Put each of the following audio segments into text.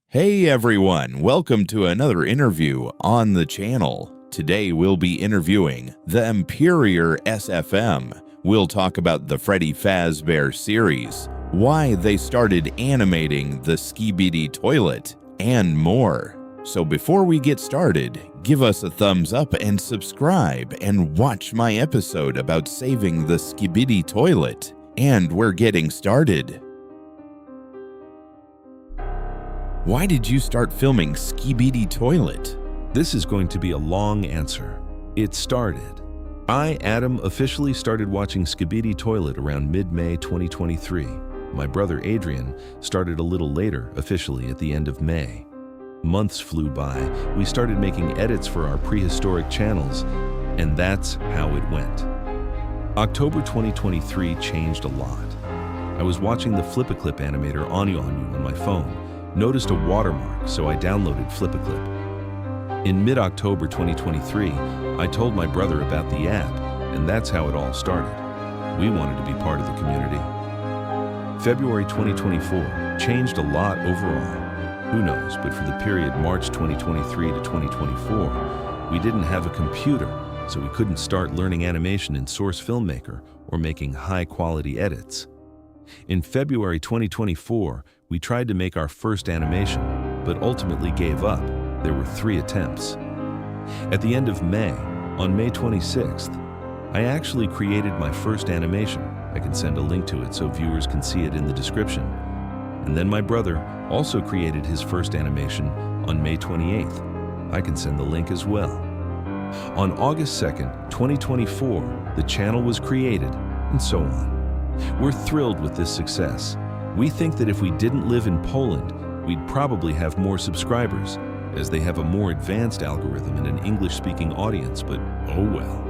Hey everyone, welcome to another interview on the channel. Today we'll be interviewing TheEmperiorSFM. We'll talk about the Freddy Fazbear series, why they started animating the Skibidi toilet, and more. So before we get started, give us a thumbs up and subscribe and watch my episode about saving the Skibidi toilet. And we're getting started. Why did you start filming Skibidi Toilet? This is going to be a long answer. It started. I, Adam, officially started watching Skibidi Toilet around mid-May 2023. My brother Adrian started a little later, officially at the end of May. Months flew by, we started making edits for our prehistoric channels, and that's how it went. October 2023 changed a lot. I was watching the Flip-A-Clip animator Anu on my phone, noticed a watermark, so I downloaded Flip-A-Clip. In mid-October 2023, I told my brother about the app, and that's how it all started. We wanted to be part of the community. February 2024 changed a lot overall. Who knows, but for the period March 2023 to 2024, we didn't have a computer, so we couldn't start learning animation in Source Filmmaker or making high-quality edits. In February 2024, we tried to make our first animation, but ultimately gave up. There were 3 attempts. At the end of May, on May 26th, I actually created my first animation. I can send a link to it so viewers can see it in the description. And then my brother also created his first animation on May 28th. I can send the link as well. On August 2nd, 2024, the channel was created, and so on. We're thrilled with this success. We think that if we didn't live in Poland, we'd probably have more subscribers, as they have a more advanced algorithm and an English-speaking audience, but oh well.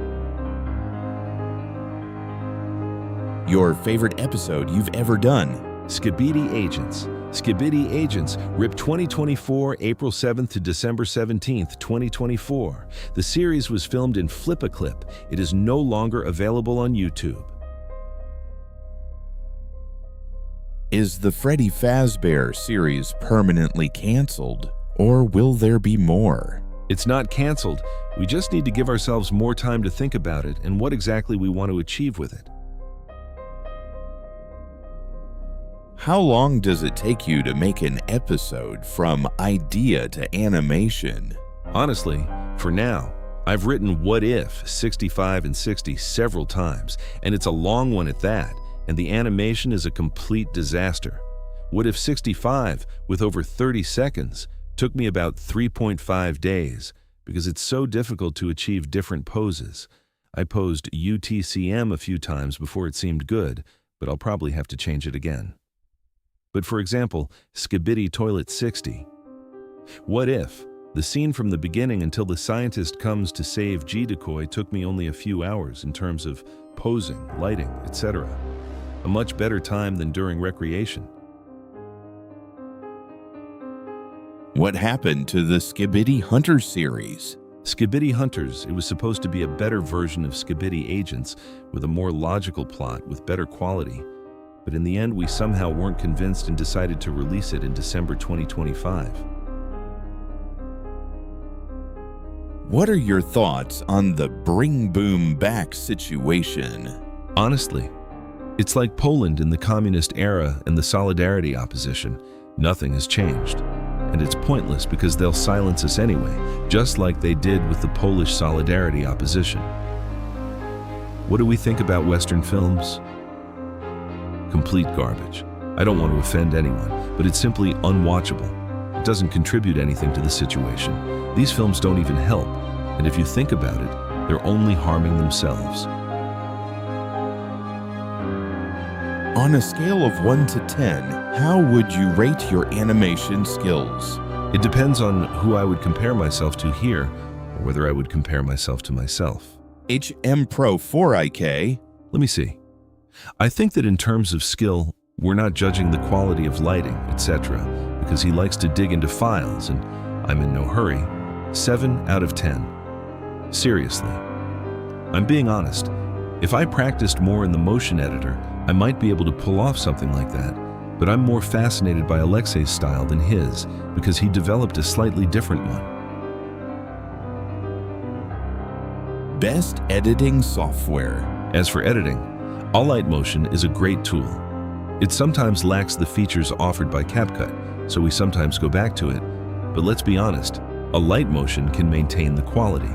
Your favorite episode you've ever done? Skibidi Agents. Skibidi Agents, RIP 2024, April 7th to December 17th, 2024. The series was filmed in Flip-A-Clip. It is no longer available on YouTube. Is the Freddy Fazbear series permanently canceled, or will there be more? It's not canceled. We just need to give ourselves more time to think about it and what exactly we want to achieve with it. How long does it take you to make an episode from idea to animation? Honestly, for now, I've written What If 65 and 60 several times, and it's a long one at that. And the animation is a complete disaster. What If 65, with over 30 seconds, took me about 3.5 days because it's so difficult to achieve different poses. I posed UTCM a few times before it seemed good, but I'll probably have to change it again. But for example, Skibidi Toilet 60. What If? The scene from the beginning until the scientist comes to save G-Decoy took me only a few hours in terms of posing, lighting, etc. A much better time than during recreation. What happened to the Skibidi Hunters series? Skibidi Hunters, it was supposed to be a better version of Skibidi Agents with a more logical plot with better quality. But in the end, we somehow weren't convinced and decided to release it in December 2025. What are your thoughts on the Bring Boom Back situation? Honestly, it's like Poland in the communist era and the Solidarity opposition. Nothing has changed. And it's pointless because they'll silence us anyway, just like they did with the Polish Solidarity opposition. What do we think about Western films? Complete garbage. I don't want to offend anyone, but it's simply unwatchable. It doesn't contribute anything to the situation. These films don't even help, and if you think about it, they're only harming themselves. On a scale of 1 to 10, how would you rate your animation skills? It depends on who I would compare myself to here, or whether I would compare myself to myself. HM Pro 4IK. Let me see. I think that in terms of skill, we're not judging the quality of lighting, etc., because he likes to dig into files, and I'm in no hurry. 7 out of 10. Seriously. I'm being honest. If I practiced more in the motion editor, I might be able to pull off something like that. but I'm more fascinated by Alexei's style than his because he developed a slightly different one. Best editing software. As for editing, All-Light Motion is a great tool. It sometimes lacks the features offered by CapCut, so we sometimes go back to it, but let's be honest, All-Light Motion can maintain the quality,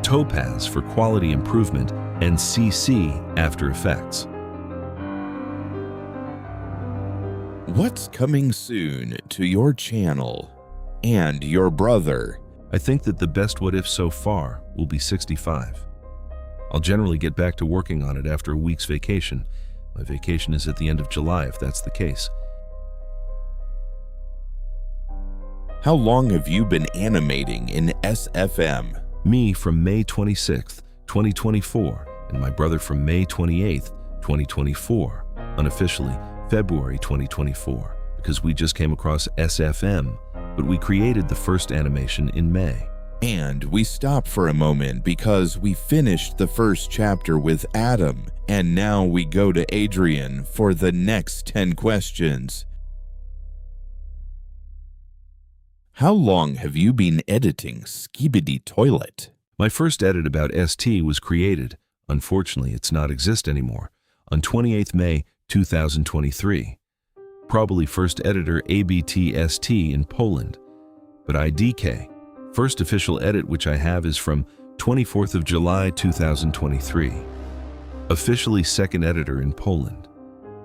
Topaz for quality improvement, and CC After Effects. What's coming soon to your channel and your brother? I think that the best what if so far will be 65. I'll generally get back to working on it after a week's vacation. My vacation is at the end of July if that's the case. How long have you been animating in SFM? Me from May 26th, 2024, and my brother from May 28th, 2024, unofficially February 2024, because we just came across SFM, but we created the first animation in May. And we stopped for a moment because we finished the first chapter with Adam, and now we go to Adrian for the next 10 questions. How long have you been editing Skibidi Toilet? My first edit about ST was created, unfortunately it's not exist anymore, on 28th May 2023. Probably first editor ABTST in Poland, but IDK. First official edit which I have is from 24th of July 2023. Officially second editor in Poland.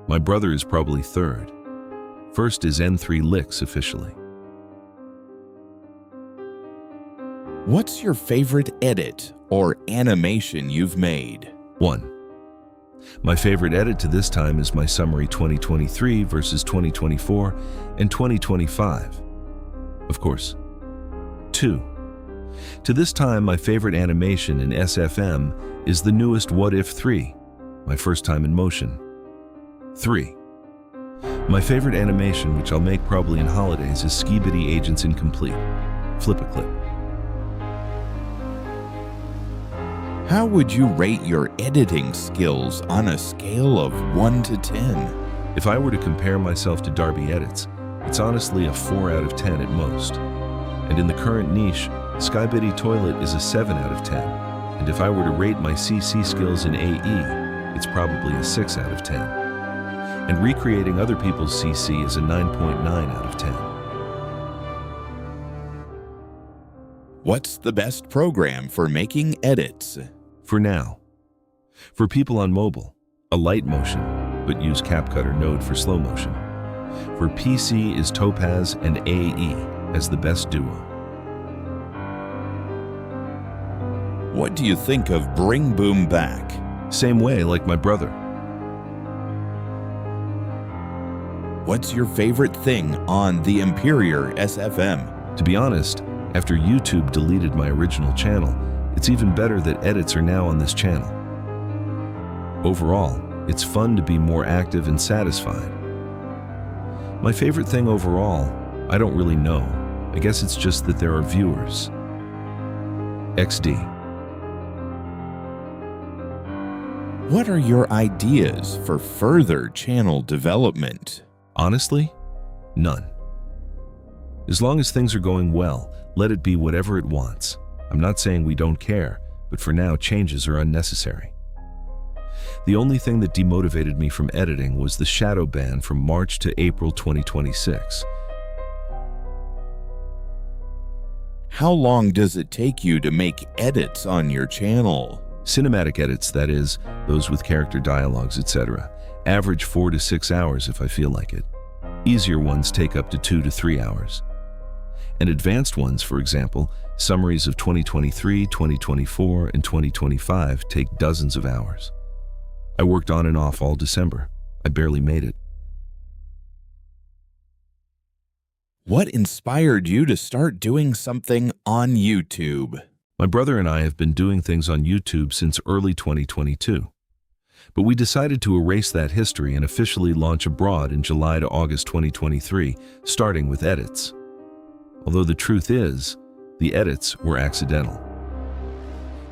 My brother is probably third. First is N3 Licks officially. What's your favorite edit or animation you've made? 1. My favorite edit to this time is my summary 2023 versus 2024 and 2025. Of course. 2. To this time, my favorite animation in SFM is the newest What If 3, my first time in motion. 3. My favorite animation, which I'll make probably in holidays, is Skibidi Agents Incomplete. Flip a clip. How would you rate your editing skills on a scale of 1 to 10? If I were to compare myself to Darby Edits, it's honestly a 4 out of 10 at most. And in the current niche, Skibidi Toilet is a 7 out of 10. And if I were to rate my CC skills in AE, it's probably a 6 out of 10. And recreating other people's CC is a 9.9 out of 10. What's the best program for making edits? For now. For people on mobile, a light motion, but use CapCut or Node for slow motion. For PC is Topaz and AE as the best duo. What do you think of Bring Boom Back? Same way like my brother. What's your favorite thing on TheEmperiorSFM? To be honest, after YouTube deleted my original channel, it's even better that edits are now on this channel. Overall, it's fun to be more active and satisfied. My favorite thing overall, I don't really know. I guess it's just that there are viewers. XD. What are your ideas for further channel development? Honestly, none. As long as things are going well, let it be whatever it wants. I'm not saying we don't care, but for now, changes are unnecessary. The only thing that demotivated me from editing was the shadow ban from March to April 2026. How long does it take you to make edits on your channel? Cinematic edits, that is, those with character dialogues, etc., average 4 to 6 hours if I feel like it. Easier ones take up to 2 to 3 hours. And advanced ones, for example, summaries of 2023, 2024, and 2025 take dozens of hours. I worked on and off all December. I barely made it. What inspired you to start doing something on YouTube? My brother and I have been doing things on YouTube since early 2022. But we decided to erase that history and officially launch abroad in July to August 2023, starting with edits. Although the truth is, the edits were accidental.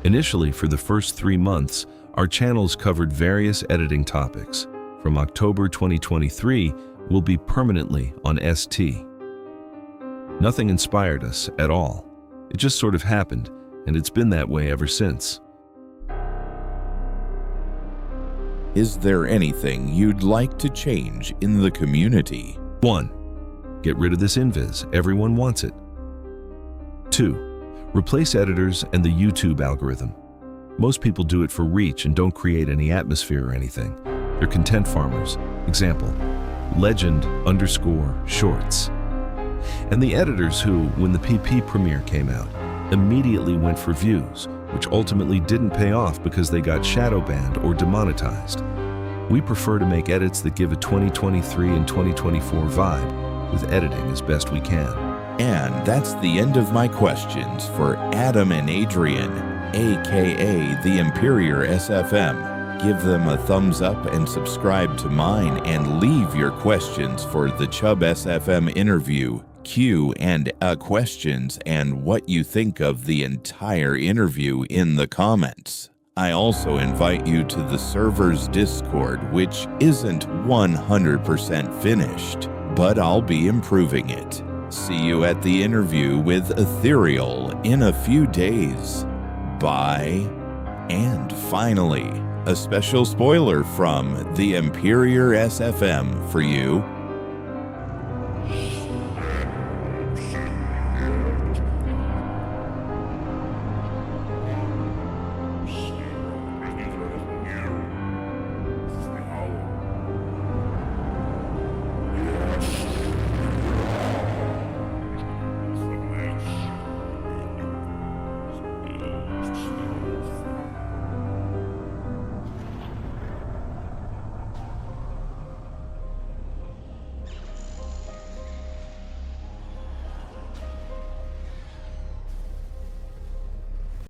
Initially, for the first 3 months, our channels covered various editing topics. From October 2023, will be permanently on ST. Nothing inspired us at all. It just sort of happened, and it's been that way ever since. Is there anything you'd like to change in the community? 1. Get rid of this invis. Everyone wants it. 2. Replace editors and the YouTube algorithm. Most people do it for reach and don't create any atmosphere or anything. They're content farmers. Example, legend_shorts. And the editors who, when the PP premiere came out, immediately went for views, which ultimately didn't pay off because they got shadow banned or demonetized. We prefer to make edits that give a 2023 and 2024 vibe with editing as best we can. And that's the end of my questions for Adam and Adrian, aka TheEmperiorSFM. Give them a thumbs up and subscribe to mine, and leave your questions for the Chubb SFM interview, Q&A questions, and what you think of the entire interview in the comments. I also invite you to the server's Discord, which isn't 100% finished, but I'll be improving it. See you at the interview with Ethereal in a few days. Bye. And finally, a special spoiler from TheEmperiorSFM for you.